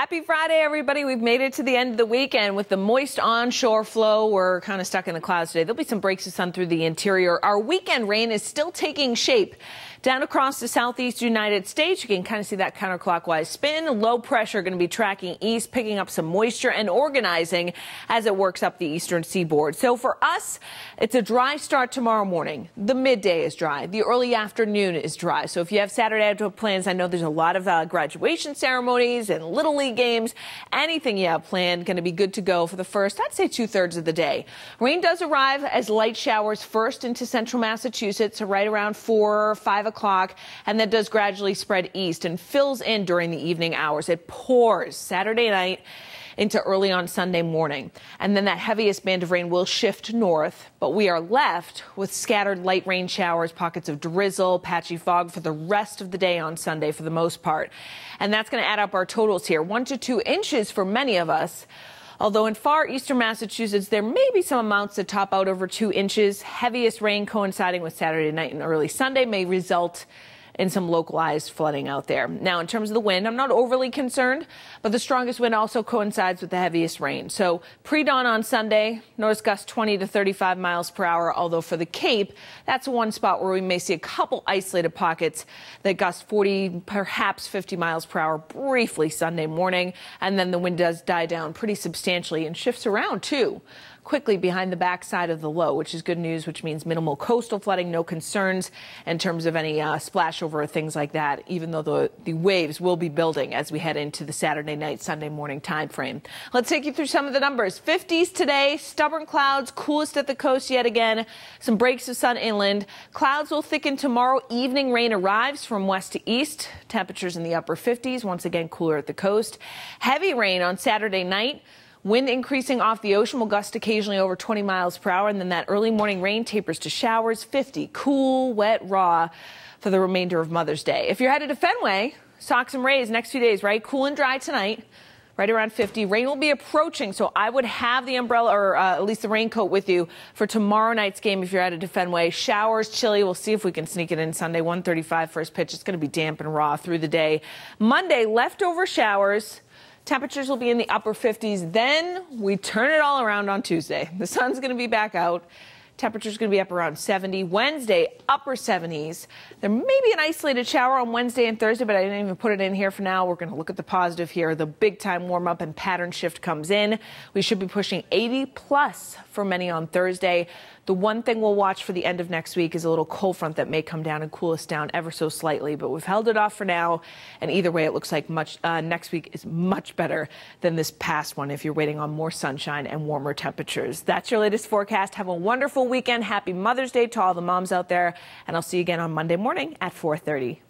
Happy Friday, everybody. We've made it to the end of the weekend with the moist onshore flow. We're kind of stuck in the clouds today. There'll be some breaks of sun through the interior. Our weekend rain is still taking shape down across the southeast United States. You can kind of see that counterclockwise spin. Low pressure going to be tracking east, picking up some moisture and organizing as it works up the eastern seaboard. So for us, it's a dry start tomorrow morning. The midday is dry. The early afternoon is dry. So if you have Saturday outdoor plans, I know there's a lot of graduation ceremonies and Little League games. Anything you have planned going to be good to go for the first, I'd say, 2/3 of the day. Rain does arrive as light showers first into central Massachusetts right around 4 or 5 o'clock, and that does gradually spread east and fills in during the evening hours. It pours Saturday night into early on Sunday morning, and then that heaviest band of rain will shift north, but we are left with scattered light rain showers, pockets of drizzle, patchy fog for the rest of the day on Sunday for the most part, and that's going to add up our totals here, 1 to 2 inches for many of us. Although in far eastern Massachusetts, there may be some amounts that top out over 2 inches. Heaviest rain coinciding with Saturday night and early Sunday may result in some localized flooding out there. Now, in terms of the wind, I'm not overly concerned, but the strongest wind also coincides with the heaviest rain. So pre-dawn on Sunday, notice gusts 20 to 35 miles per hour, although for the Cape, that's one spot where we may see a couple isolated pockets that gust 40, perhaps 50 miles per hour briefly Sunday morning, and then the wind does die down pretty substantially and shifts around, too, quickly behind the backside of the low, which is good news, which means minimal coastal flooding, no concerns in terms of any splashover or things like that, even though the waves will be building as we head into the Saturday night, Sunday morning time frame. Let's take you through some of the numbers. 50s today, stubborn clouds, coolest at the coast yet again, some breaks of sun inland. Clouds will thicken tomorrow evening. Rain arrives from west to east. Temperatures in the upper 50s, once again cooler at the coast. Heavy rain on Saturday night. Wind increasing off the ocean will gust occasionally over 20 miles per hour, and then that early morning rain tapers to showers, 50, cool, wet, raw for the remainder of Mother's Day. If you're headed to Fenway, Sox and Rays next few days, right? Cool and dry tonight, right around 50. Rain will be approaching, so I would have the umbrella or at least the raincoat with you for tomorrow night's game if you're headed to Fenway. Showers, chilly. We'll see if we can sneak it in Sunday. 1:35 first pitch. It's going to be damp and raw through the day. Monday, leftover showers. Temperatures will be in the upper 50s. Then we turn it all around on Tuesday. The sun's going to be back out. Temperature's going to be up around 70. Wednesday, upper 70s. There may be an isolated shower on Wednesday and Thursday, but I didn't even put it in here for now. We're going to look at the positive here. The big time warm up and pattern shift comes in. We should be pushing 80 plus for many on Thursday. The one thing we'll watch for the end of next week is a little cold front that may come down and cool us down ever so slightly, but we've held it off for now. And either way, it looks like next week is much better than this past one if you're waiting on more sunshine and warmer temperatures. That's your latest forecast. Have a wonderful weekend. Happy Mother's Day to all the moms out there. And I'll see you again on Monday morning at 4:30.